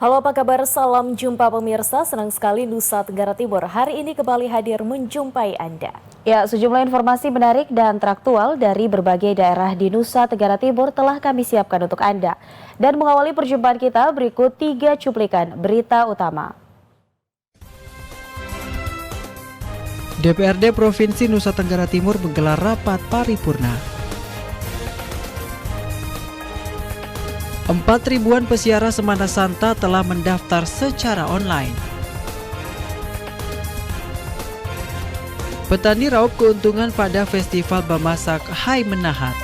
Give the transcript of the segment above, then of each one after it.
Halo, apa kabar? Salam jumpa pemirsa. Senang sekali Nusa Tenggara Timur hari ini kembali hadir menjumpai Anda. Ya, sejumlah informasi menarik dan teraktual dari berbagai daerah di Nusa Tenggara Timur telah kami siapkan untuk Anda. Dan mengawali perjumpaan kita, berikut 3 cuplikan berita utama. DPRD Provinsi Nusa Tenggara Timur menggelar rapat paripurna. 4.000-an peziarah Semana Santa telah mendaftar secara online. Petani raup keuntungan pada Festival Bamasak Hai Menahat.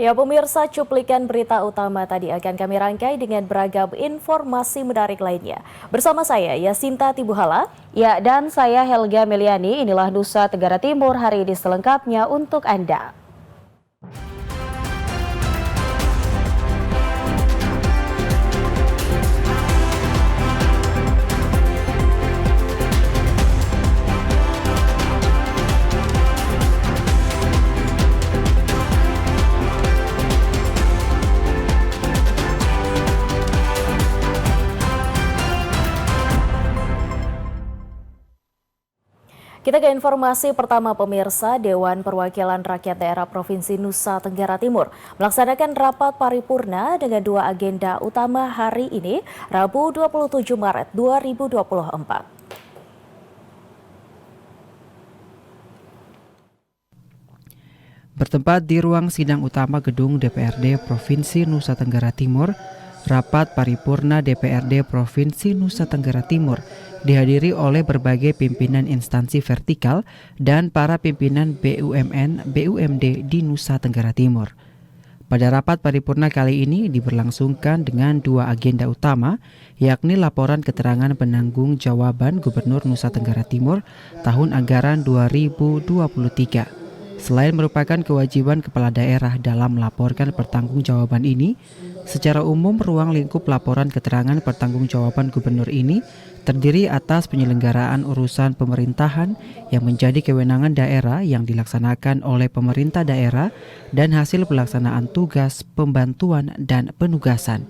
Ya pemirsa, cuplikan berita utama tadi akan kami rangkai dengan beragam informasi menarik lainnya. Bersama saya Yasinta Tibuhala. Ya, dan saya Helga Meliani. Inilah Nusa Tenggara Timur hari ini selengkapnya untuk Anda. Kita ke informasi pertama pemirsa. Dewan Perwakilan Rakyat Daerah Provinsi Nusa Tenggara Timur melaksanakan rapat paripurna dengan 2 agenda utama hari ini, Rabu 27 Maret 2024. Bertempat di ruang sidang utama gedung DPRD Provinsi Nusa Tenggara Timur, rapat paripurna DPRD Provinsi Nusa Tenggara Timur dihadiri oleh berbagai pimpinan instansi vertikal dan para pimpinan BUMN, BUMD di Nusa Tenggara Timur. Pada rapat paripurna kali ini diberlangsungkan dengan 2 agenda utama, yakni laporan keterangan penanggung jawaban Gubernur Nusa Tenggara Timur tahun anggaran 2023. Selain merupakan kewajiban kepala daerah dalam melaporkan pertanggungjawaban ini, secara umum ruang lingkup laporan keterangan pertanggungjawaban gubernur ini terdiri atas penyelenggaraan urusan pemerintahan yang menjadi kewenangan daerah yang dilaksanakan oleh pemerintah daerah dan hasil pelaksanaan tugas, pembantuan, dan penugasan.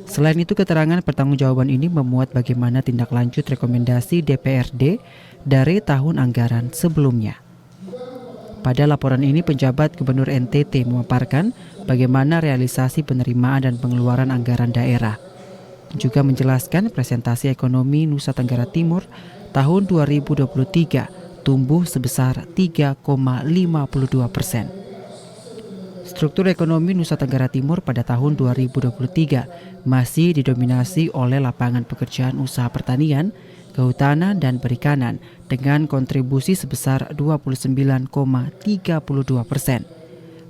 Selain itu, keterangan pertanggungjawaban ini memuat bagaimana tindak lanjut rekomendasi DPRD dari tahun anggaran sebelumnya. Pada laporan ini, penjabat Gubernur NTT memaparkan bagaimana realisasi penerimaan dan pengeluaran anggaran daerah. Juga menjelaskan presentasi ekonomi Nusa Tenggara Timur tahun 2023 tumbuh sebesar 3,52%. Struktur ekonomi Nusa Tenggara Timur pada tahun 2023 masih didominasi oleh lapangan pekerjaan usaha pertanian, kehutanan, dan perikanan dengan kontribusi sebesar 29,32%.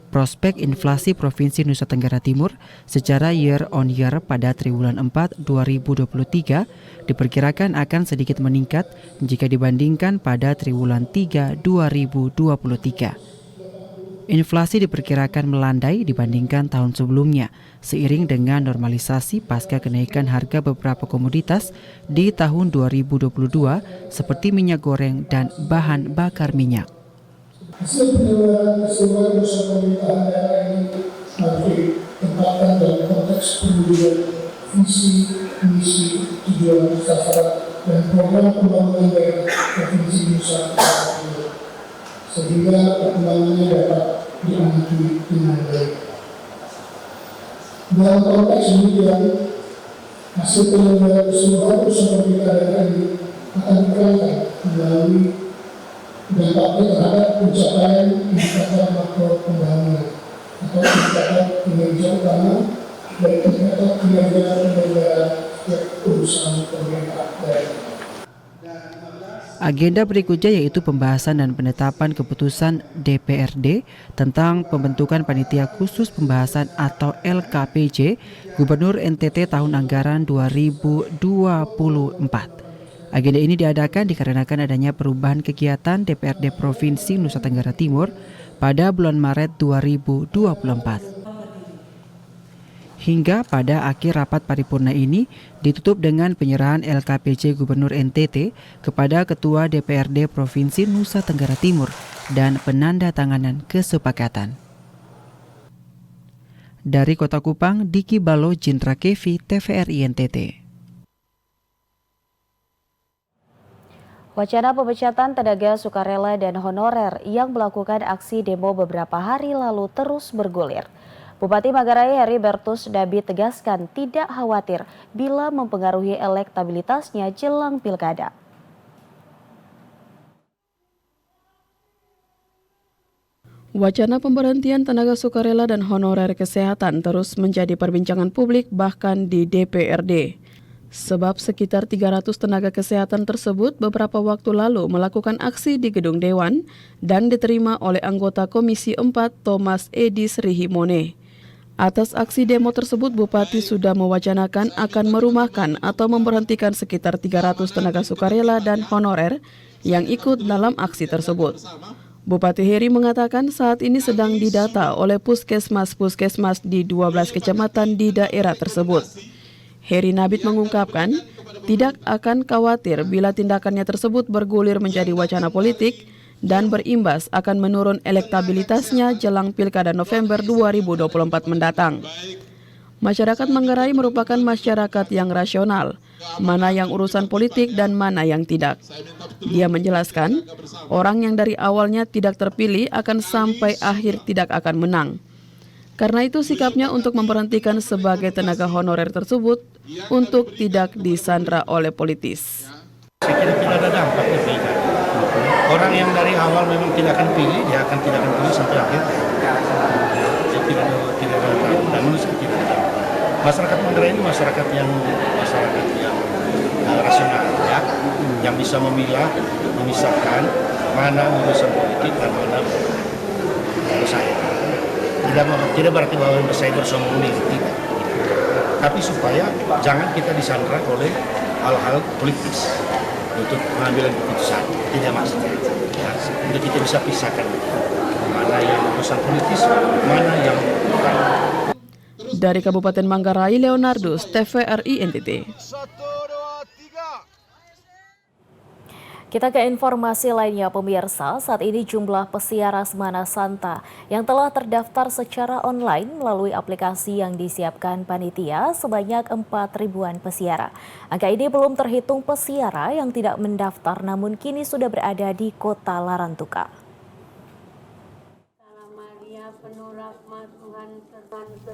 Prospek inflasi Provinsi Nusa Tenggara Timur secara year on year pada triwulan 4 2023 diperkirakan akan sedikit meningkat jika dibandingkan pada triwulan 3 2023. Inflasi diperkirakan melandai dibandingkan tahun sebelumnya, seiring dengan normalisasi pasca kenaikan harga beberapa komoditas di tahun 2022 seperti minyak goreng dan bahan bakar minyak. Hasil penyelenggaraan keseluruhan usaha pemerintahan daerah ini harus ditempatkan dalam konteks pengundian visi, misi, tujuan, sasaran, dan program pembangunan daerah Provinsi Nusa Tenggara Timur, sehingga perkembangannya dapat diamati dengan baik. Dalam konteks demikian, hasil penyelenggaraan keseluruhan usaha pemerintahan daerah ini akan dikerangka melalui dampaknya terhadap pencapaian indikator makro pembangunan atau indikator kinerja utama dan indikator kinerja penyelenggaraan setiap urusan pemerintah daerah. Agenda berikutnya yaitu pembahasan dan penetapan keputusan DPRD tentang pembentukan Panitia Khusus Pembahasan atau LKPJ Gubernur NTT tahun anggaran 2024. Agenda ini diadakan dikarenakan adanya perubahan kegiatan DPRD Provinsi Nusa Tenggara Timur pada bulan Maret 2024. Hingga pada akhir rapat paripurna ini ditutup dengan penyerahan LKPJ Gubernur NTT kepada Ketua DPRD Provinsi Nusa Tenggara Timur dan penanda tanganan kesepakatan. Dari Kota Kupang, Diki Balo, Jindra Kevi, TVRI NTT. Wacana pemecatan tenaga sukarela dan honorer yang melakukan aksi demo beberapa hari lalu terus bergulir. Bupati Manggarai Heri Bertus Dabi tegaskan tidak khawatir bila mempengaruhi elektabilitasnya jelang pilkada. Wacana pemberhentian tenaga sukarela dan honorer kesehatan terus menjadi perbincangan publik bahkan di DPRD. Sebab sekitar 300 tenaga kesehatan tersebut beberapa waktu lalu melakukan aksi di gedung Dewan dan diterima oleh anggota Komisi 4 Thomas Edi Srihimone. Atas aksi demo tersebut, Bupati sudah mewacanakan akan merumahkan atau memberhentikan sekitar 300 tenaga sukarela dan honorer yang ikut dalam aksi tersebut. Bupati Heri mengatakan saat ini sedang didata oleh puskesmas-puskesmas di 12 kecamatan di daerah tersebut. Heri Nabit mengungkapkan tidak akan khawatir bila tindakannya tersebut bergulir menjadi wacana politik dan berimbas akan menurun elektabilitasnya jelang Pilkada November 2024 mendatang. Masyarakat Manggarai merupakan masyarakat yang rasional, mana yang urusan politik dan mana yang tidak. Dia menjelaskan, orang yang dari awalnya tidak terpilih akan sampai akhir tidak akan menang. Karena itu sikapnya untuk memberhentikan sebagai tenaga honorer tersebut untuk tidak disandra oleh politis. Saya kira tidak ada dampaknya beda. Orang yang dari awal memang tidak akan pilih, dia tidak akan pilih sampai akhir. Tidak ada dampak. Dan menurut saya tidak ada. Masyarakat Manggarai ini masyarakat yang rasional, ya, yang bisa memisahkan mana urusan politik dan mana saya. Tidak berarti bahwa saya bersombong diri, tidak. Tapi supaya jangan kita disandra oleh hal-hal politis untuk mengambil keputusan, tidak maksudnya. Nah, untuk kita bisa pisahkan mana yang urusan politis, mana yang bukan. Dari Kabupaten Manggarai, Leonardus, TVRI NTT. Kita ke informasi lainnya pemirsa, saat ini jumlah pesiara Semana Santa yang telah terdaftar secara online melalui aplikasi yang disiapkan panitia sebanyak 4.000-an pesiara. Angka ini belum terhitung pesiara yang tidak mendaftar namun kini sudah berada di Kota Larantuka.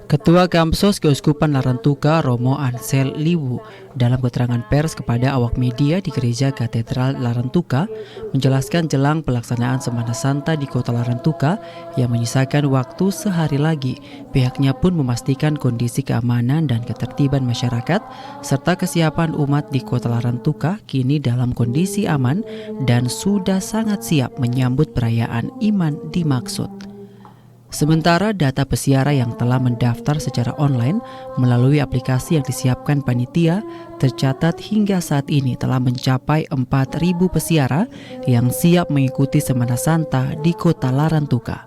Ketua Kamsos Keuskupan Larantuka Romo Ansel Liwu dalam keterangan pers kepada awak media di Gereja Katedral Larantuka menjelaskan jelang pelaksanaan Semana Santa di Kota Larantuka yang menyisakan waktu sehari lagi, pihaknya pun memastikan kondisi keamanan dan ketertiban masyarakat serta kesiapan umat di Kota Larantuka kini dalam kondisi aman dan sudah sangat siap menyambut perayaan Iman dimaksud. Sementara data pesiara yang telah mendaftar secara online melalui aplikasi yang disiapkan panitia tercatat hingga saat ini telah mencapai 4.000 pesiara yang siap mengikuti Semana Santa di Kota Larantuka.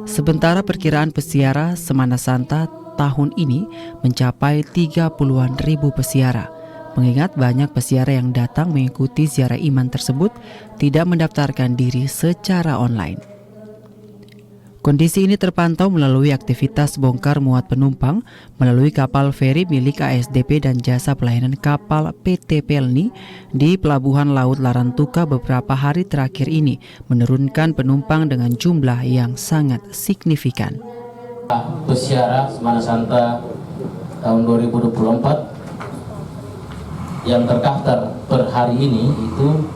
Sementara perkiraan pesiara Semana Santa tahun ini mencapai 30-an ribu pesiara. Mengingat banyak pesiara yang datang mengikuti ziarah iman tersebut tidak mendaftarkan diri secara online. Kondisi ini terpantau melalui aktivitas bongkar muat penumpang melalui kapal feri milik ASDP dan jasa pelayanan kapal PT Pelni di Pelabuhan Laut Larantuka beberapa hari terakhir ini menurunkan penumpang dengan jumlah yang sangat signifikan. Pesiara Semana Santa tahun 2024 yang terdaftar per hari ini itu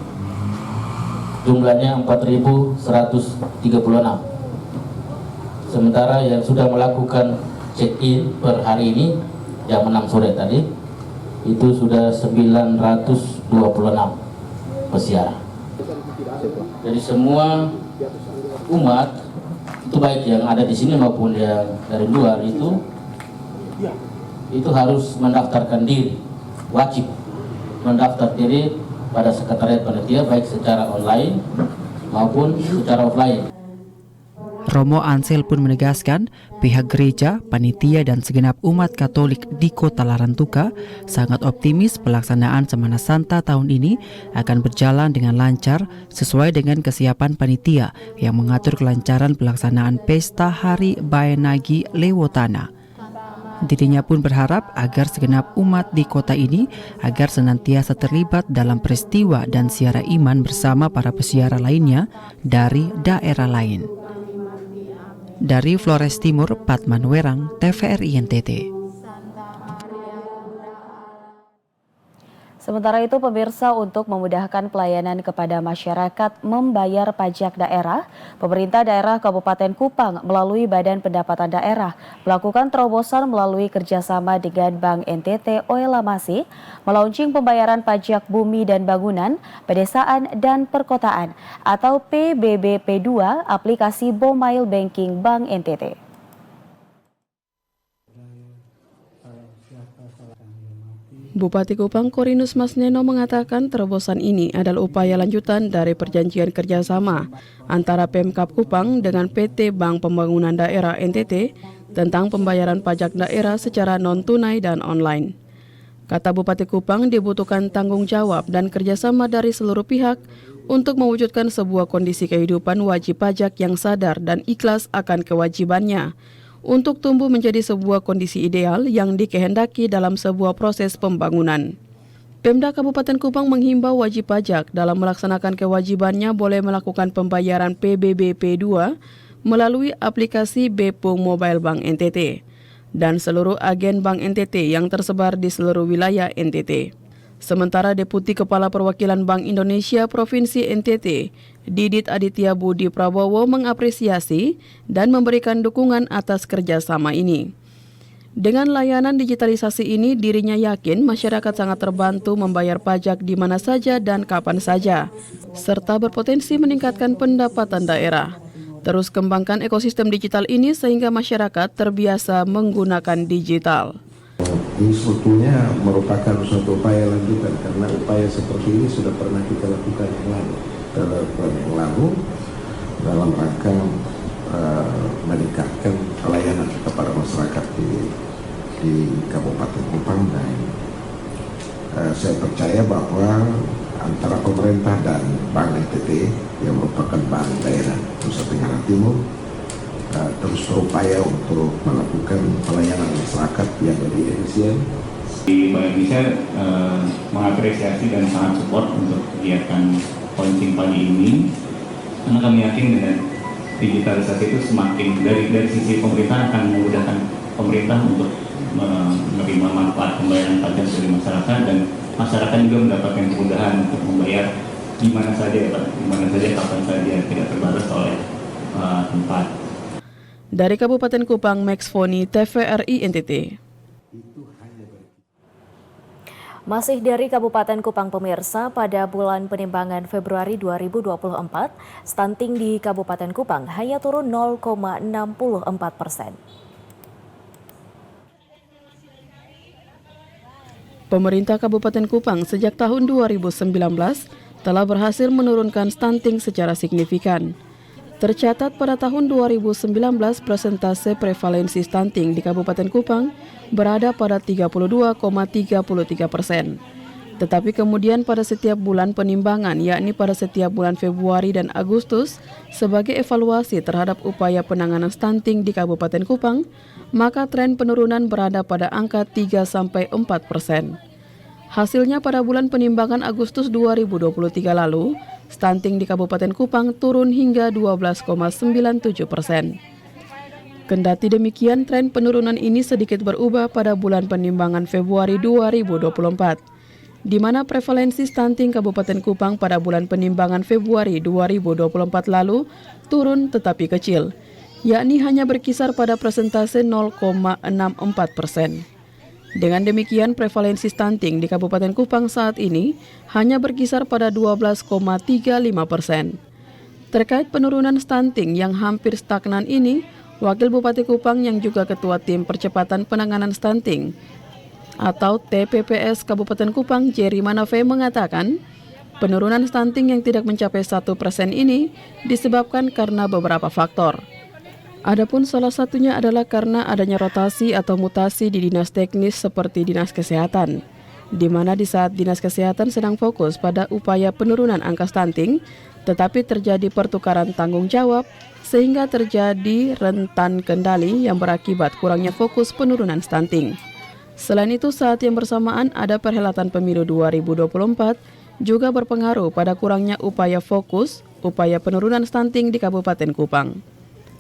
jumlahnya 4.136. Sementara yang sudah melakukan check-in per hari ini jam 6 sore tadi itu sudah 926 pesiara. Jadi semua umat itu baik yang ada di sini maupun yang dari luar itu harus mendaftarkan diri, wajib mendaftar diri pada sekretariat panitia baik secara online maupun secara offline. Romo Ansel pun menegaskan pihak gereja, panitia dan segenap umat Katolik di Kota Larantuka sangat optimis pelaksanaan Semana Santa tahun ini akan berjalan dengan lancar sesuai dengan kesiapan panitia yang mengatur kelancaran pelaksanaan pesta Hari Baenagi Lewotana. Dirinya pun berharap agar segenap umat di kota ini agar senantiasa terlibat dalam peristiwa dan siara iman bersama para pesiara lainnya dari daerah lain. Dari Flores Timur, Patman Werang, TVRI NTT. Sementara itu, pemirsa, untuk memudahkan pelayanan kepada masyarakat membayar pajak daerah, pemerintah daerah Kabupaten Kupang melalui Badan Pendapatan Daerah melakukan terobosan melalui kerjasama dengan Bank NTT Oelamasi, melaunching pembayaran pajak bumi dan bangunan, pedesaan dan perkotaan atau PBBP2 aplikasi Mobile Banking Bank NTT. Bupati Kupang Korinus Masneno mengatakan terobosan ini adalah upaya lanjutan dari perjanjian kerjasama antara Pemkab Kupang dengan PT Bank Pembangunan Daerah NTT tentang pembayaran pajak daerah secara non-tunai dan online. Kata Bupati Kupang, dibutuhkan tanggung jawab dan kerjasama dari seluruh pihak untuk mewujudkan sebuah kondisi kehidupan wajib pajak yang sadar dan ikhlas akan kewajibannya untuk tumbuh menjadi sebuah kondisi ideal yang dikehendaki dalam sebuah proses pembangunan. Pemda Kabupaten Kupang menghimbau wajib pajak dalam melaksanakan kewajibannya boleh melakukan pembayaran PBBP2 melalui aplikasi Bepung Mobile Bank NTT dan seluruh agen Bank NTT yang tersebar di seluruh wilayah NTT. Sementara Deputi Kepala Perwakilan Bank Indonesia Provinsi NTT, Didit Aditya Budi Prabowo mengapresiasi dan memberikan dukungan atas kerjasama ini. Dengan layanan digitalisasi ini, dirinya yakin masyarakat sangat terbantu membayar pajak di mana saja dan kapan saja, serta berpotensi meningkatkan pendapatan daerah. Terus kembangkan ekosistem digital ini sehingga masyarakat terbiasa menggunakan digital. Ini sebetulnya merupakan suatu upaya lanjutan karena upaya seperti ini sudah pernah kita lakukan yang lalu dalam rangka meningkatkan pelayanan kepada masyarakat di Kabupaten Kupang, dan saya percaya bahwa antara pemerintah dan Bank NTT yang merupakan bank daerah Nusa Tenggara Timur terus berupaya untuk melakukan pelayanan masyarakat yang lebih efisien. Di Bank Indonesia mengapresiasi dan sangat support untuk kegiatan poncing pagi ini, karena kami yakin dengan digitalisasi itu semakin dari sisi pemerintah akan memudahkan pemerintah untuk menerima manfaat pembayaran pajak dari masyarakat, dan masyarakat juga mendapatkan kemudahan untuk membayar di mana saja, kapan saja, tidak terbatas oleh tempat. Dari Kabupaten Kupang, Max Foni, TVRI NTT. Masih dari Kabupaten Kupang, pemirsa, pada bulan penimbangan Februari 2024, stunting di Kabupaten Kupang hanya turun 0,64%. Pemerintah Kabupaten Kupang sejak tahun 2019 telah berhasil menurunkan stunting secara signifikan. Tercatat pada tahun 2019 persentase prevalensi stunting di Kabupaten Kupang berada pada 32,33%. Tetapi kemudian pada setiap bulan penimbangan, yakni pada setiap bulan Februari dan Agustus, sebagai evaluasi terhadap upaya penanganan stunting di Kabupaten Kupang, maka tren penurunan berada pada angka 3-4%. Hasilnya pada bulan penimbangan Agustus 2023 lalu, stunting di Kabupaten Kupang turun hingga 12,97%. Kendati demikian, tren penurunan ini sedikit berubah pada bulan penimbangan Februari 2024, di mana prevalensi stunting Kabupaten Kupang pada bulan penimbangan Februari 2024 lalu turun tetapi kecil, yakni hanya berkisar pada persentase 0,64%. Dengan demikian, prevalensi stunting di Kabupaten Kupang saat ini hanya berkisar pada 12,35%. Terkait penurunan stunting yang hampir stagnan ini, Wakil Bupati Kupang yang juga Ketua Tim Percepatan Penanganan Stunting atau TPPS Kabupaten Kupang, Jerry Manafe, mengatakan penurunan stunting yang tidak mencapai 1% ini disebabkan karena beberapa faktor. Adapun salah satunya adalah karena adanya rotasi atau mutasi di dinas teknis seperti Dinas Kesehatan, di mana di saat Dinas Kesehatan sedang fokus pada upaya penurunan angka stunting, tetapi terjadi pertukaran tanggung jawab sehingga terjadi rentan kendali yang berakibat kurangnya fokus penurunan stunting. Selain itu, saat yang bersamaan ada perhelatan pemilu 2024 juga berpengaruh pada kurangnya upaya fokus, upaya penurunan stunting di Kabupaten Kupang.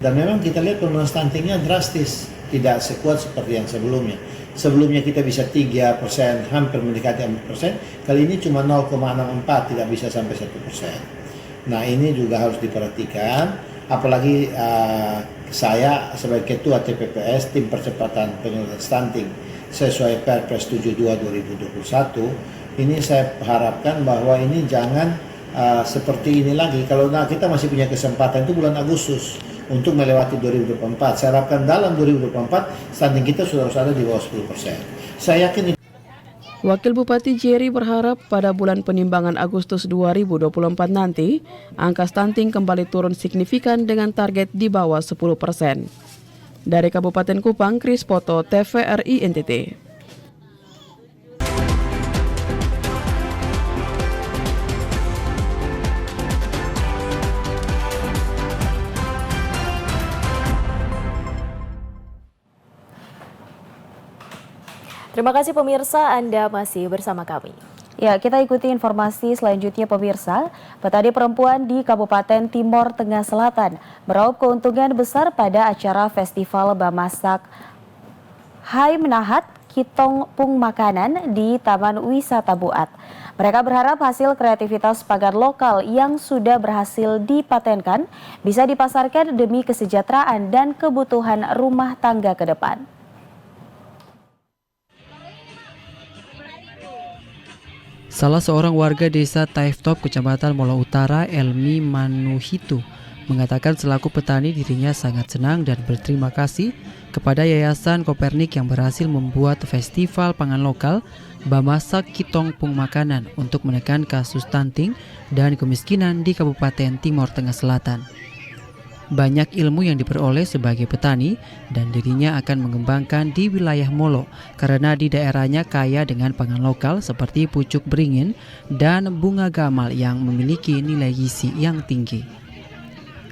Dan memang kita lihat penurunan stuntingnya drastis, tidak sekuat seperti yang sebelumnya. Sebelumnya kita bisa 3%, hampir mendekati 4%, kali ini cuma 0,64, tidak bisa sampai 1%. Nah ini juga harus diperhatikan, apalagi saya sebagai Ketua TPPS, Tim Percepatan Penurunan Stunting, sesuai Perpres 72 2021, ini saya harapkan bahwa ini jangan seperti ini lagi. Kalau kita masih punya kesempatan itu bulan Agustus untuk melewati 2024. Saya harapkan dalam 2024 stunting kita sudah harus ada di bawah 10%. Saya yakin. Wakil Bupati Jerry berharap pada bulan penimbangan Agustus 2024 nanti, angka stunting kembali turun signifikan dengan target di bawah 10%. Dari Kabupaten Kupang, Kris Poto, TVRI NTT. Terima kasih pemirsa, Anda masih bersama kami. Ya, kita ikuti informasi selanjutnya pemirsa. Petani perempuan di Kabupaten Timor Tengah Selatan meraup keuntungan besar pada acara Festival Bamasak Hai Menahat Kitong Pung Makanan di Taman Wisata Buat. Mereka berharap hasil kreativitas pangan lokal yang sudah berhasil dipatenkan bisa dipasarkan demi kesejahteraan dan kebutuhan rumah tangga ke depan. Salah seorang warga desa Taiftop, Kecamatan Molo Utara, Elmi Manuhitu, mengatakan selaku petani dirinya sangat senang dan berterima kasih kepada Yayasan Kopernik yang berhasil membuat festival pangan lokal Bamasak Kitong Pung Makanan untuk menekan kasus stunting dan kemiskinan di Kabupaten Timor Tengah Selatan. Banyak ilmu yang diperoleh sebagai petani dan dirinya akan mengembangkan di wilayah Molo karena di daerahnya kaya dengan pangan lokal seperti pucuk beringin dan bunga gamal yang memiliki nilai gizi yang tinggi.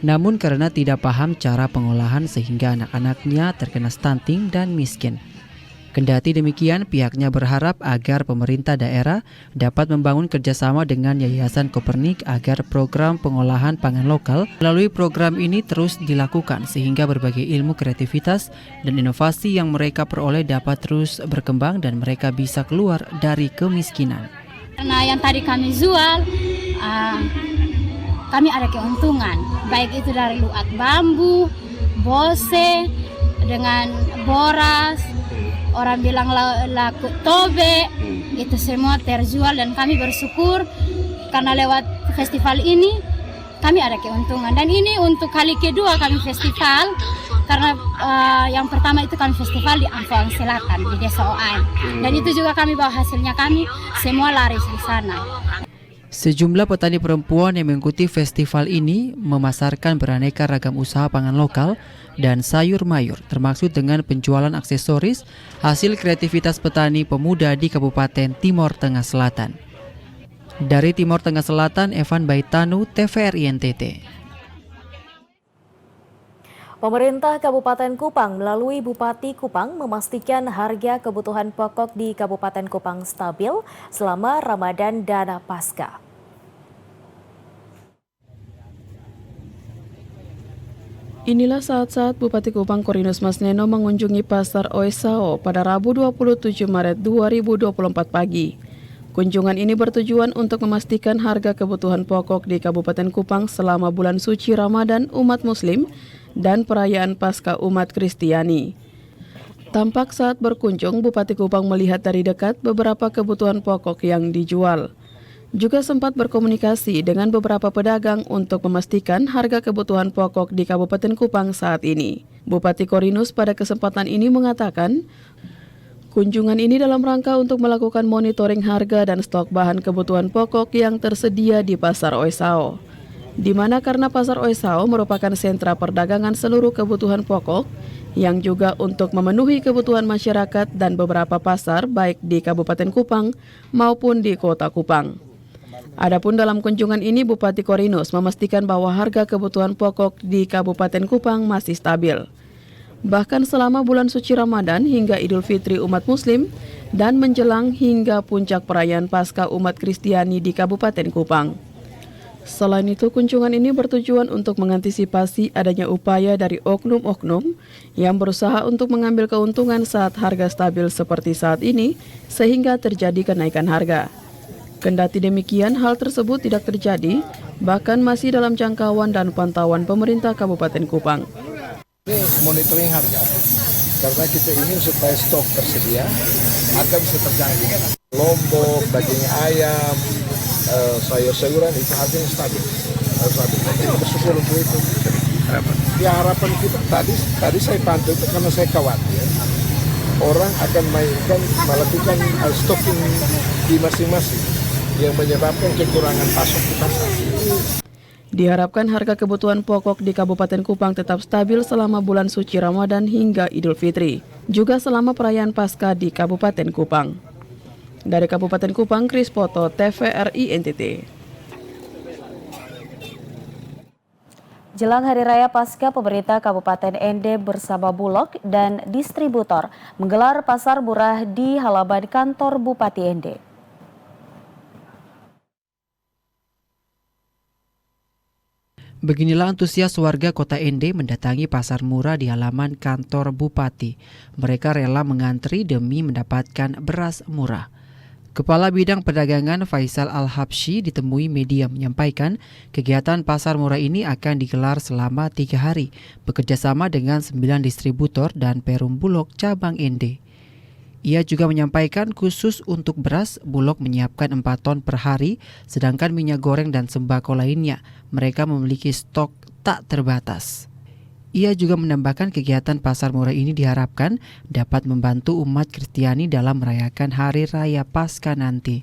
Namun karena tidak paham cara pengolahan sehingga anak-anaknya terkena stunting dan miskin. Kendati demikian, pihaknya berharap agar pemerintah daerah dapat membangun kerjasama dengan Yayasan Kopernik agar program pengolahan pangan lokal melalui program ini terus dilakukan sehingga berbagai ilmu kreativitas dan inovasi yang mereka peroleh dapat terus berkembang dan mereka bisa keluar dari kemiskinan. Karena yang tadi kami jual, kami ada keuntungan, baik itu dari luak bambu, bose, dengan boras, orang bilang laku tobe, itu semua terjual dan kami bersyukur karena lewat festival ini kami ada keuntungan. Dan ini untuk kali kedua kami festival, karena yang pertama itu kami festival di Ampang Selatan di Desa Oai, dan itu juga kami bawa hasilnya, kami semua laris di sana. Sejumlah petani perempuan yang mengikuti festival ini memasarkan beraneka ragam usaha pangan lokal dan sayur mayur, termasuk dengan penjualan aksesoris hasil kreativitas petani pemuda di Kabupaten Timor Tengah Selatan. Dari Timor Tengah Selatan, Evan Baitanu, TVRI NTT. Pemerintah Kabupaten Kupang melalui Bupati Kupang memastikan harga kebutuhan pokok di Kabupaten Kupang stabil selama Ramadan dan Paskah. Inilah saat-saat Bupati Kupang Korinus Masneno mengunjungi Pasar Oesao pada Rabu 27 Maret 2024 pagi. Kunjungan ini bertujuan untuk memastikan harga kebutuhan pokok di Kabupaten Kupang selama bulan suci Ramadan umat Muslim dan perayaan Paskah umat Kristiani. Tampak saat berkunjung, Bupati Kupang melihat dari dekat beberapa kebutuhan pokok yang dijual. Juga sempat berkomunikasi dengan beberapa pedagang untuk memastikan harga kebutuhan pokok di Kabupaten Kupang saat ini. Bupati Korinus pada kesempatan ini mengatakan, kunjungan ini dalam rangka untuk melakukan monitoring harga dan stok bahan kebutuhan pokok yang tersedia di Pasar Oesao. di mana karena Pasar Oesau merupakan sentra perdagangan seluruh kebutuhan pokok yang juga untuk memenuhi kebutuhan masyarakat dan beberapa pasar baik di Kabupaten Kupang maupun di Kota Kupang. Adapun dalam kunjungan ini Bupati Korinus memastikan bahwa harga kebutuhan pokok di Kabupaten Kupang masih stabil. Bahkan selama bulan suci Ramadan hingga Idul Fitri umat Muslim dan menjelang hingga puncak perayaan Paskah umat Kristiani di Kabupaten Kupang. Selain itu, kunjungan ini bertujuan untuk mengantisipasi adanya upaya dari oknum-oknum yang berusaha untuk mengambil keuntungan saat harga stabil seperti saat ini sehingga terjadi kenaikan harga. Kendati demikian, hal tersebut tidak terjadi, bahkan masih dalam jangkauan dan pantauan pemerintah Kabupaten Kupang. Ini monitoring harga, karena kita ingin supaya stok tersedia, harga bisa terjaga. Lombok, daging ayam, sayur-sayuran itu harganya stabil. Kita bersyukur untuk itu. Ya harapan kita tadi saya pantau itu karena saya khawatir orang akan melakukan stocking di masing-masing yang menyebabkan kekurangan pasok di pasar. Diharapkan harga kebutuhan pokok di Kabupaten Kupang tetap stabil selama bulan suci Ramadan hingga Idul Fitri, juga selama perayaan Paskah di Kabupaten Kupang. Dari Kabupaten Kupang, Kris Poto, TVRI NTT. Jelang Hari Raya Paskah, pemerintah Kabupaten Ende bersama Bulog dan distributor menggelar pasar murah di halaman kantor Bupati Ende. Beginilah antusias warga kota Ende mendatangi pasar murah di halaman kantor Bupati. Mereka rela mengantri demi mendapatkan beras murah. Kepala Bidang Perdagangan Faisal Al-Habsyi ditemui media menyampaikan kegiatan pasar murah ini akan digelar selama 3 hari, bekerjasama dengan 9 distributor dan Perum Bulog cabang Ende. Ia juga menyampaikan khusus untuk beras, Bulog menyiapkan 4 ton per hari, sedangkan minyak goreng dan sembako lainnya, mereka memiliki stok tak terbatas. Ia juga menambahkan kegiatan pasar murah ini diharapkan dapat membantu umat Kristiani dalam merayakan Hari Raya Paskah nanti.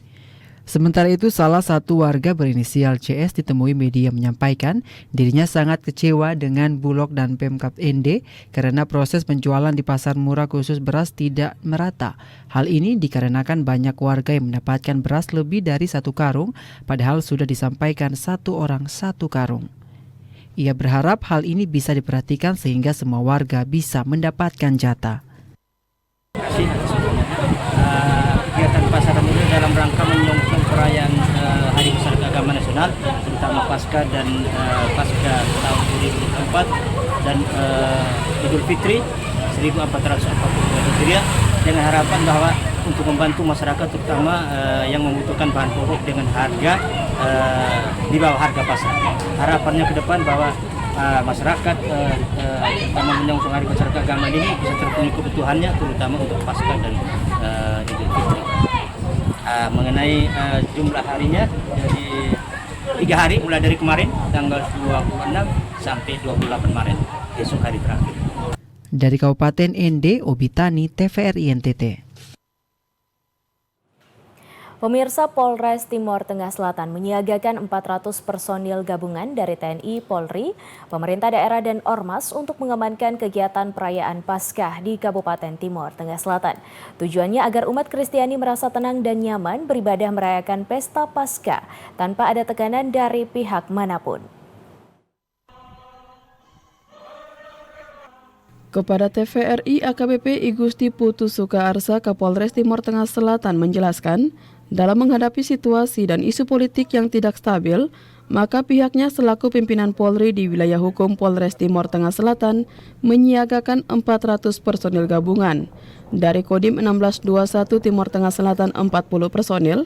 Sementara itu, salah satu warga berinisial CS ditemui media menyampaikan dirinya sangat kecewa dengan Bulog dan Pemkab Ende karena proses penjualan di pasar murah khusus beras tidak merata. Hal ini dikarenakan banyak warga yang mendapatkan beras lebih dari 1 karung, padahal sudah disampaikan 1 orang 1 karung. Ia berharap hal ini bisa diperhatikan sehingga semua warga bisa mendapatkan jatah. Kegiatan pasar murah dalam rangka menyongsong perayaan Hari Besar Keagamaan Nasional, terutama Paskah dan Paskah tahun 2024 dan Idul Fitri 1442 Hijriah, dengan harapan bahwa untuk membantu masyarakat terutama yang membutuhkan bahan pokok dengan harga di bawah harga pasar. Harapannya ke depan bahwa masyarakat terutama menyongsong Hari Besar Keagamaan ini bisa terpenuhi kebutuhannya terutama untuk Paskah dan Idul Fitri. Mengenai jumlah harinya jadi 3 hari mulai dari kemarin tanggal 26 sampai 28 Maret, besok hari terakhir. Dari Kabupaten Ende, Obitani, TVRI NTT. Pemirsa, Polres Timor Tengah Selatan menyiagakan 400 personil gabungan dari TNI, Polri, pemerintah daerah dan Ormas untuk mengamankan kegiatan perayaan Paskah di Kabupaten Timor Tengah Selatan. Tujuannya agar umat Kristiani merasa tenang dan nyaman beribadah merayakan pesta Paskah tanpa ada tekanan dari pihak manapun. Kepada TVRI, AKBP Igusti Putu Sukaarsa, Kapolres Timor Tengah Selatan menjelaskan, dalam menghadapi situasi dan isu politik yang tidak stabil, maka pihaknya selaku pimpinan Polri di wilayah hukum Polres Timor Tengah Selatan menyiagakan 400 personil gabungan. Dari Kodim 1621 Timor Tengah Selatan 40 personil,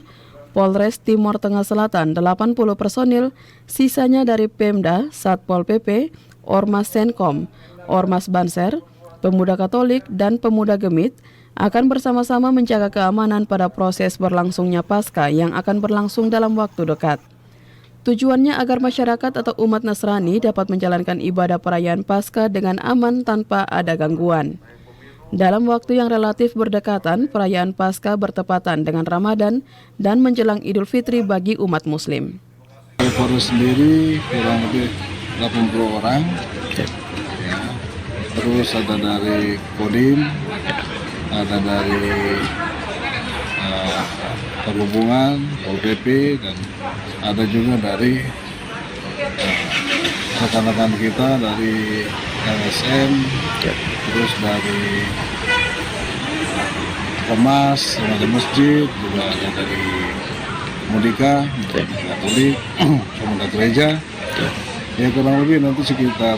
Polres Timor Tengah Selatan 80 personil, sisanya dari Pemda, Satpol PP, Ormas Senkom, Ormas Banser, Pemuda Katolik, dan Pemuda Gemit akan bersama-sama menjaga keamanan pada proses berlangsungnya Paskah yang akan berlangsung dalam waktu dekat. Tujuannya agar masyarakat atau umat Nasrani dapat menjalankan ibadah perayaan Paskah dengan aman tanpa ada gangguan. Dalam waktu yang relatif berdekatan, perayaan Paskah bertepatan dengan Ramadan dan menjelang Idul Fitri bagi umat Muslim. Polres sendiri kurang lebih 80 orang. Ya. Terus ada dari Kodim, ada dari Perhubungan, Pol PP, dan ada juga dari rekan-rekan kita dari LSM, terus dari Kemas, ada masjid, juga ada dari Mudika, Katolik, Pemuda Gereja. Ya kurang lebih nanti sekitar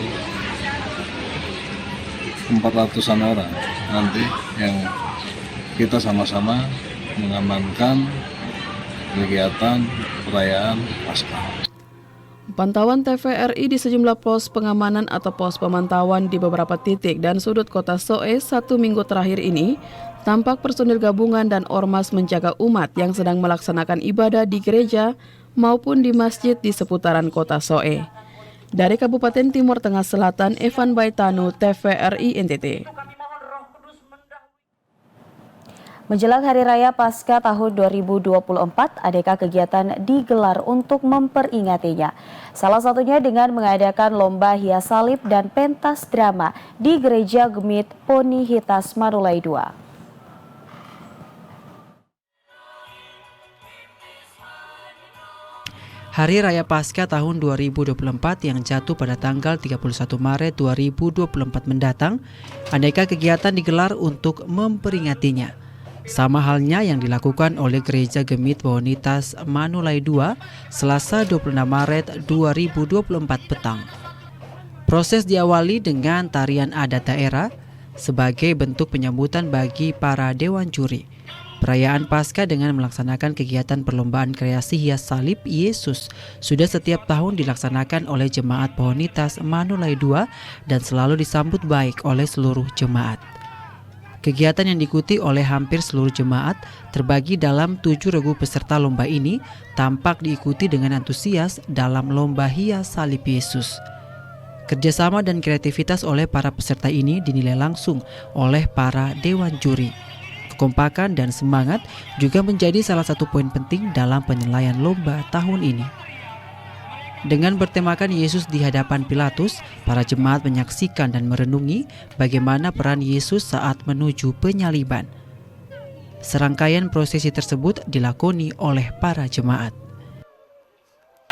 400-an orang nanti yang kita sama-sama mengamankan kegiatan perayaan Paskah. Pantauan TVRI di sejumlah pos pengamanan atau pos pemantauan di beberapa titik dan sudut kota Soe 1 minggu terakhir ini tampak personil gabungan dan ormas menjaga umat yang sedang melaksanakan ibadah di gereja maupun di masjid di seputaran kota Soe. Dari Kabupaten Timur Tengah Selatan, Evan Baitanu, TVRI NTT. Menjelang Hari Raya Paskah tahun 2024, aneka kegiatan digelar untuk memperingatinya. Salah satunya dengan mengadakan lomba hias salib dan pentas drama di Gereja Gemit Ponihitas Manulai II. Hari Raya Paskah tahun 2024 yang jatuh pada tanggal 31 Maret 2024 mendatang, aneka kegiatan digelar untuk memperingatinya. Sama halnya yang dilakukan oleh Gereja Gemit Ponihitas Manulai II Selasa 26 Maret 2024 petang. Proses diawali dengan tarian adat daerah sebagai bentuk penyambutan bagi para dewan juri. Perayaan Paskah dengan melaksanakan kegiatan perlombaan kreasi hias salib Yesus sudah setiap tahun dilaksanakan oleh Jemaat Ponihitas Manulai II dan selalu disambut baik oleh seluruh jemaat. Kegiatan yang diikuti oleh hampir seluruh jemaat terbagi dalam 7 regu peserta lomba ini tampak diikuti dengan antusias dalam lomba hias salib Yesus. Kerjasama dan kreativitas oleh para peserta ini dinilai langsung oleh para dewan juri. Kekompakan dan semangat juga menjadi salah satu poin penting dalam penilaian lomba tahun ini. Dengan bertemakan Yesus di hadapan Pilatus, para jemaat menyaksikan dan merenungi bagaimana peran Yesus saat menuju penyaliban. Serangkaian prosesi tersebut dilakoni oleh para jemaat.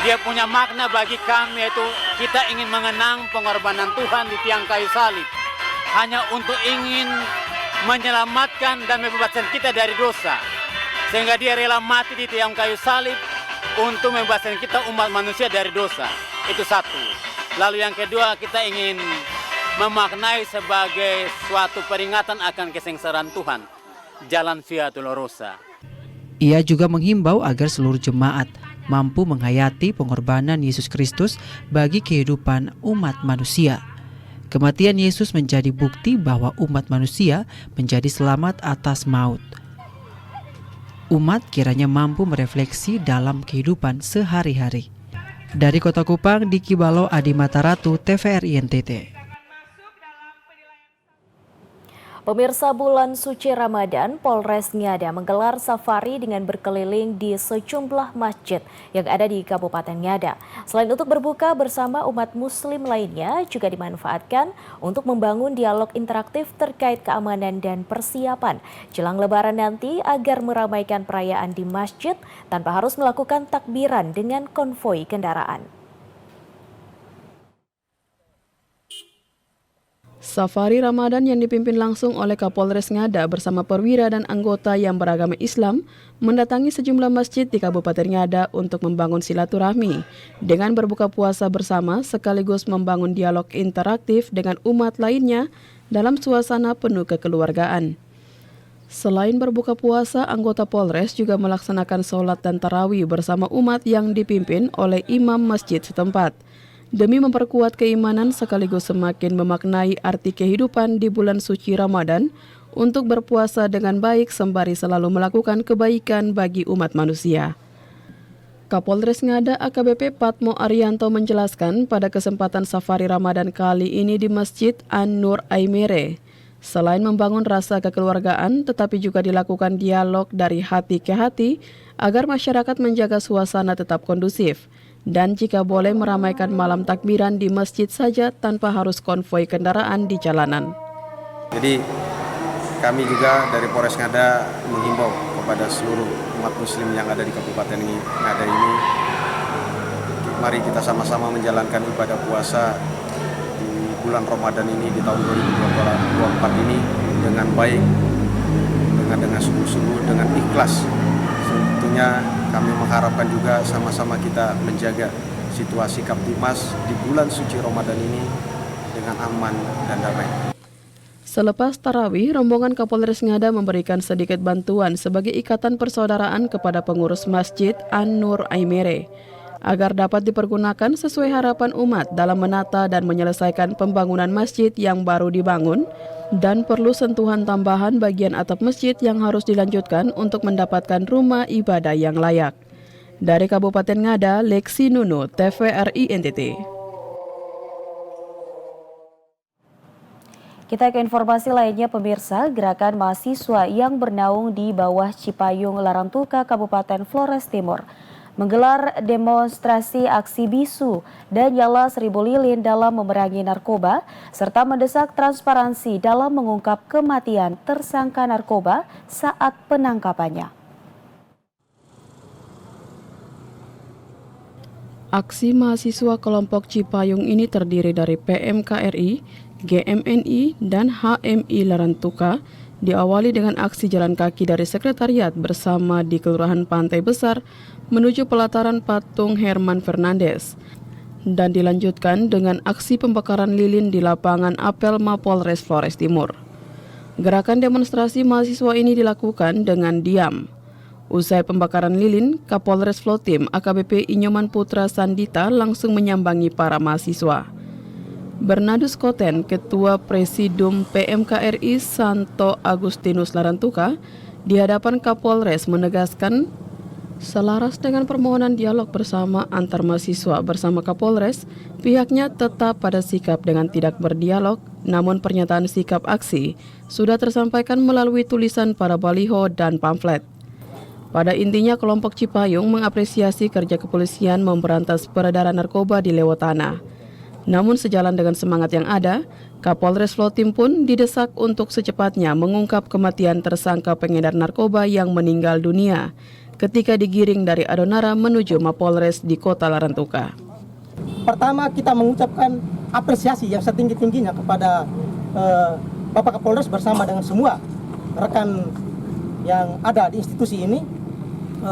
Dia punya makna bagi kami, yaitu kita ingin mengenang pengorbanan Tuhan di tiang kayu salib. Hanya untuk ingin menyelamatkan dan membebaskan kita dari dosa. Sehingga dia rela mati di tiang kayu salib untuk membebaskan kita umat manusia dari dosa. Itu satu. Lalu yang kedua, kita ingin memaknai sebagai suatu peringatan akan kesengsaran Tuhan, jalan Via Dolorosa. Ia juga menghimbau agar seluruh jemaat mampu menghayati pengorbanan Yesus Kristus bagi kehidupan umat manusia. Kematian Yesus menjadi bukti bahwa umat manusia menjadi selamat atas maut. Umat kiranya mampu merefleksi dalam kehidupan sehari-hari. Dari Kota Kupang, Diki Balo, Adi Mataratu, TVRI NTT. Pemirsa, bulan suci Ramadan, Polres Ngada menggelar safari dengan berkeliling di sejumlah masjid yang ada di Kabupaten Ngada. Selain untuk berbuka bersama umat muslim lainnya, juga dimanfaatkan untuk membangun dialog interaktif terkait keamanan dan persiapan jelang Lebaran nanti agar meramaikan perayaan di masjid tanpa harus melakukan takbiran dengan konvoi kendaraan. Safari Ramadan yang dipimpin langsung oleh Kapolres Ngada bersama perwira dan anggota yang beragama Islam mendatangi sejumlah masjid di Kabupaten Ngada untuk membangun silaturahmi dengan berbuka puasa bersama sekaligus membangun dialog interaktif dengan umat lainnya dalam suasana penuh kekeluargaan. Selain berbuka puasa, anggota Polres juga melaksanakan sholat dan tarawih bersama umat yang dipimpin oleh imam masjid setempat. Demi memperkuat keimanan sekaligus semakin memaknai arti kehidupan di bulan suci Ramadan untuk berpuasa dengan baik sembari selalu melakukan kebaikan bagi umat manusia. Kapolres Ngada AKBP Patmo Arianto menjelaskan pada kesempatan safari Ramadan kali ini di Masjid An-Nur Aimere, selain membangun rasa kekeluargaan tetapi juga dilakukan dialog dari hati ke hati agar masyarakat menjaga suasana tetap kondusif. dan jika boleh meramaikan malam takbiran di masjid saja tanpa harus konvoi kendaraan di jalanan. Jadi kami juga dari Polres Ngada menghimbau kepada seluruh umat muslim yang ada di Kabupaten Ngada ini, mari kita sama-sama menjalankan ibadah puasa di bulan Ramadan ini di tahun 2024 ini dengan baik, dengan sungguh-sungguh, dengan ikhlas. Tentunya kami mengharapkan juga sama-sama kita menjaga situasi Kamtibmas di bulan suci Ramadan ini dengan aman dan damai. Selepas tarawih, rombongan Kapolres Ngada memberikan sedikit bantuan sebagai ikatan persaudaraan kepada pengurus Masjid An-Nur Aimere agar dapat dipergunakan sesuai harapan umat dalam menata dan menyelesaikan pembangunan masjid yang baru dibangun dan perlu sentuhan tambahan bagian atap masjid yang harus dilanjutkan untuk mendapatkan rumah ibadah yang layak. Dari Kabupaten Ngada, Lexi Nunu, TVRI NTT. Kita ke informasi lainnya, pemirsa. Gerakan mahasiswa yang bernaung di bawah Cipayung Larantuka, Kabupaten Flores Timur menggelar demonstrasi aksi bisu dan nyala 1000 lilin dalam memerangi narkoba serta mendesak transparansi dalam mengungkap kematian tersangka narkoba saat penangkapannya. Aksi mahasiswa kelompok Cipayung ini terdiri dari PMKRI, GMNI, dan HMI Larantuka, diawali dengan aksi jalan kaki dari sekretariat bersama di Kelurahan Pantai Besar menuju pelataran patung Herman Fernandes dan dilanjutkan dengan aksi pembakaran lilin di lapangan apel Mapolres Flores Timur. Gerakan demonstrasi mahasiswa ini dilakukan dengan diam. Usai pembakaran lilin, Kapolres Flotim AKBP Inyoman Putra Sandita langsung menyambangi para mahasiswa. Bernardus Koten, Ketua Presidium PMKRI Santo Agustinus Larantuka, di hadapan Kapolres menegaskan selaras dengan permohonan dialog bersama antar mahasiswa bersama Kapolres, pihaknya tetap pada sikap dengan tidak berdialog, namun pernyataan sikap aksi sudah tersampaikan melalui tulisan pada baliho dan pamflet. Pada intinya, kelompok Cipayung mengapresiasi kerja kepolisian memberantas peredaran narkoba di Lewotana. Namun sejalan dengan semangat yang ada, Kapolres Flotim pun didesak untuk secepatnya mengungkap kematian tersangka pengedar narkoba yang meninggal dunia ketika digiring dari Adonara menuju Mapolres di Kota Larantuka. Pertama, kita mengucapkan apresiasi yang setinggi-tingginya kepada Bapak Kapolres bersama dengan semua rekan yang ada di institusi ini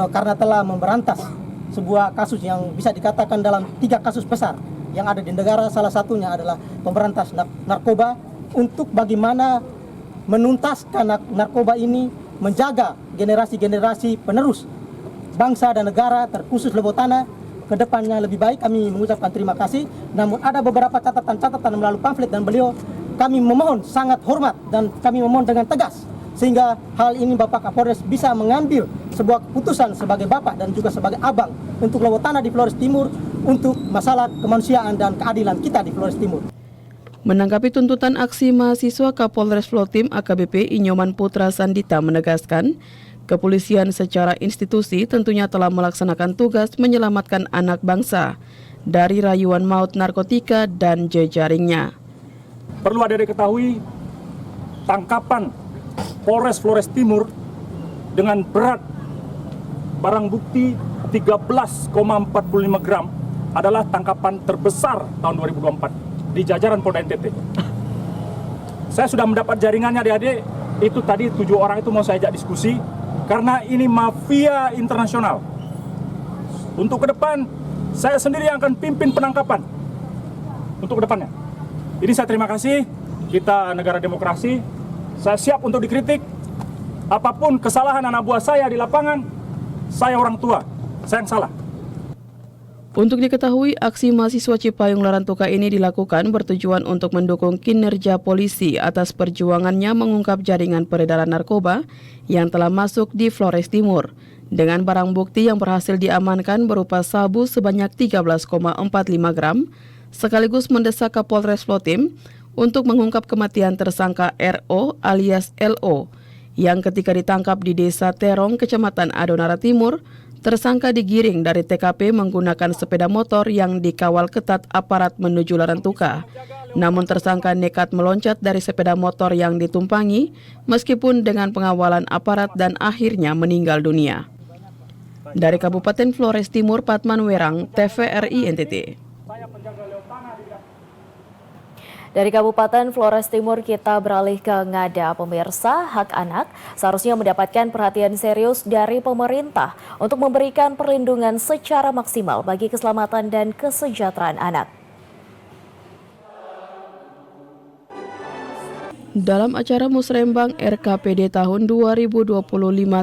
karena telah memberantas sebuah kasus yang bisa dikatakan dalam 3 kasus besar yang ada di negara. Salah satunya adalah pemberantas narkoba, untuk bagaimana menuntaskan narkoba ini, menjaga generasi-generasi penerus bangsa dan negara, terkhusus Lewotana, ke depannya lebih baik. Kami mengucapkan terima kasih. Namun ada beberapa catatan-catatan melalui pamflet dan beliau, kami memohon sangat hormat dan kami memohon dengan tegas sehingga hal ini Bapak Kapolres bisa mengambil sebuah keputusan sebagai bapak dan juga sebagai abang untuk Lewotana di Flores Timur, untuk masalah kemanusiaan dan keadilan kita di Flores Timur. Menanggapi tuntutan aksi mahasiswa, Kapolres Flotim AKBP Inyoman Putra Sandita menegaskan, kepolisian secara institusi tentunya telah melaksanakan tugas menyelamatkan anak bangsa dari rayuan maut narkotika dan jejaringnya. Perlu ada diketahui, tangkapan Polres Flores Timur dengan berat barang bukti 13,45 gram adalah tangkapan terbesar tahun 2024 di jajaran Polda NTT. Saya sudah mendapat jaringannya, adik-adik. Itu tadi 7 orang itu mau saya ajak diskusi karena ini mafia internasional. Untuk ke depan, saya sendiri yang akan pimpin penangkapan untuk ke depannya. Jadi saya terima kasih, kita negara demokrasi, saya siap untuk dikritik. Apapun kesalahan anak buah saya di lapangan, saya orang tua, saya yang salah. Untuk diketahui, aksi mahasiswa Cipayung Larantuka ini dilakukan bertujuan untuk mendukung kinerja polisi atas perjuangannya mengungkap jaringan peredaran narkoba yang telah masuk di Flores Timur. Dengan barang bukti yang berhasil diamankan berupa sabu sebanyak 13,45 gram, sekaligus mendesak Kapolres Flotim untuk mengungkap kematian tersangka RO alias LO yang ketika ditangkap di Desa Terong, Kecamatan Adonara Timur, Tersangka digiring dari TKP menggunakan sepeda motor yang dikawal ketat aparat menuju Larantuka. Namun tersangka nekat meloncat dari sepeda motor yang ditumpangi meskipun dengan pengawalan aparat dan akhirnya meninggal dunia. Dari Kabupaten Flores Timur, Patman Werang, TVRI NTT. Dari Kabupaten Flores Timur kita beralih ke Ngada. Pemirsa, hak anak seharusnya mendapatkan perhatian serius dari pemerintah untuk memberikan perlindungan secara maksimal bagi keselamatan dan kesejahteraan anak. Dalam acara Musrembang RKPD tahun 2025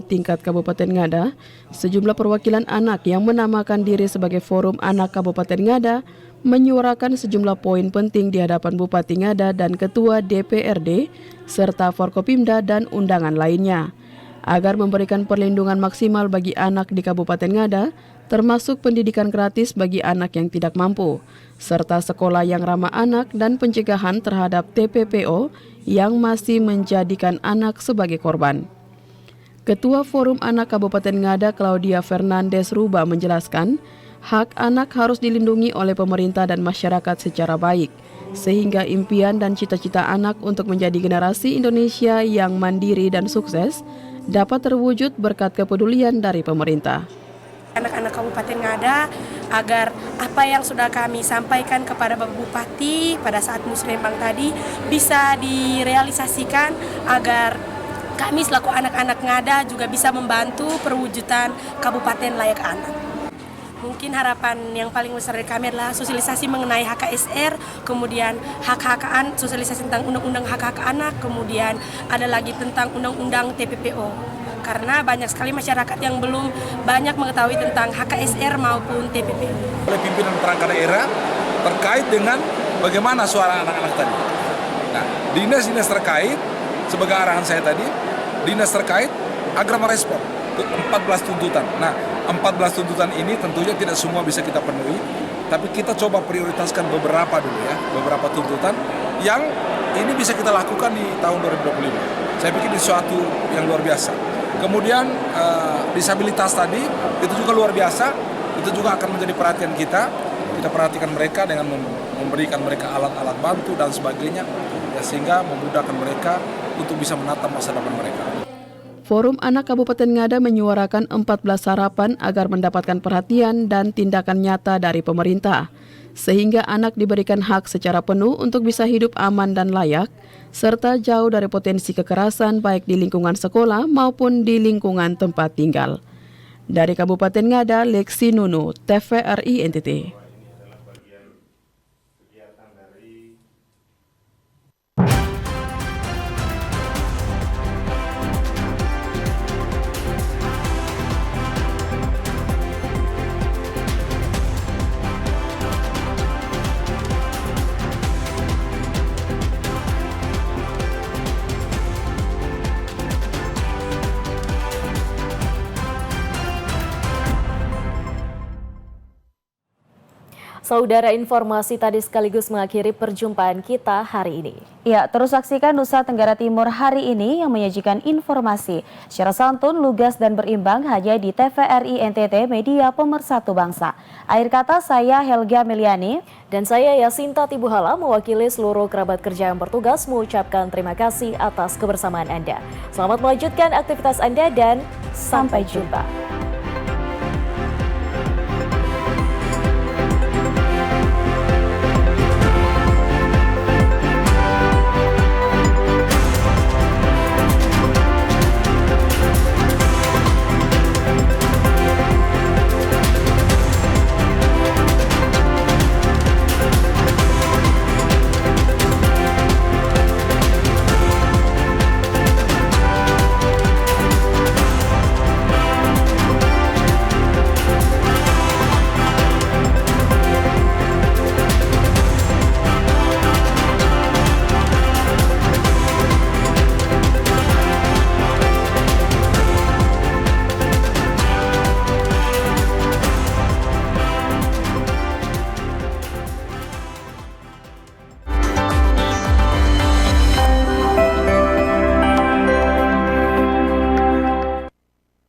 tingkat Kabupaten Ngada, sejumlah perwakilan anak yang menamakan diri sebagai Forum Anak Kabupaten Ngada menyuarakan sejumlah poin penting di hadapan Bupati Ngada dan Ketua DPRD serta Forkopimda dan undangan lainnya agar memberikan perlindungan maksimal bagi anak di Kabupaten Ngada, termasuk pendidikan gratis bagi anak yang tidak mampu, serta sekolah yang ramah anak dan pencegahan terhadap TPPO yang masih menjadikan anak sebagai korban. Ketua Forum Anak Kabupaten Ngada Claudia Fernandes Ruba menjelaskan, hak anak harus dilindungi oleh pemerintah dan masyarakat secara baik, sehingga impian dan cita-cita anak untuk menjadi generasi Indonesia yang mandiri dan sukses dapat terwujud berkat kepedulian dari pemerintah. Anak-anak Kabupaten Ngada agar apa yang sudah kami sampaikan kepada Bapak Bupati pada saat musrembang tadi bisa direalisasikan agar kami selaku anak-anak Ngada juga bisa membantu perwujudan Kabupaten Layak Anak. Mungkin harapan yang paling besar dari kami adalah sosialisasi mengenai HKSR, kemudian hak-hakan, sosialisasi tentang undang-undang hak-hak anak, kemudian ada lagi tentang undang-undang TPPO. Karena banyak sekali masyarakat yang belum banyak mengetahui tentang HKSR maupun TPPO. Oleh pimpinan perangkat daerah terkait dengan bagaimana suara anak-anak tadi. Nah, dinas-dinas terkait, sebagai arahan saya tadi, dinas terkait agar merespon 14 tuntutan. Nah, 14 tuntutan ini tentunya tidak semua bisa kita penuhi, tapi kita coba prioritaskan beberapa dulu ya, beberapa tuntutan yang ini bisa kita lakukan di tahun 2025. Saya pikir ini sesuatu yang luar biasa. Kemudian disabilitas tadi itu juga luar biasa, itu juga akan menjadi perhatian kita. Kita perhatikan mereka dengan memberikan mereka alat-alat bantu dan sebagainya, ya, sehingga memudahkan mereka untuk bisa menatap masa depan mereka. Forum Anak Kabupaten Ngada menyuarakan 14 harapan agar mendapatkan perhatian dan tindakan nyata dari pemerintah, sehingga anak diberikan hak secara penuh untuk bisa hidup aman dan layak, serta jauh dari potensi kekerasan baik di lingkungan sekolah maupun di lingkungan tempat tinggal. Dari Kabupaten Ngada, Lexi Nunu, TVRI NTT. Saudara, informasi tadi sekaligus mengakhiri perjumpaan kita hari ini. Ya, terus saksikan Nusa Tenggara Timur hari ini yang menyajikan informasi secara santun, lugas dan berimbang hanya di TVRI NTT Media Pemersatu Bangsa. Akhir kata saya Helga Meliani dan saya Yasinta Tibuhala mewakili seluruh kerabat kerja yang bertugas mengucapkan terima kasih atas kebersamaan Anda. Selamat melanjutkan aktivitas Anda dan sampai jumpa.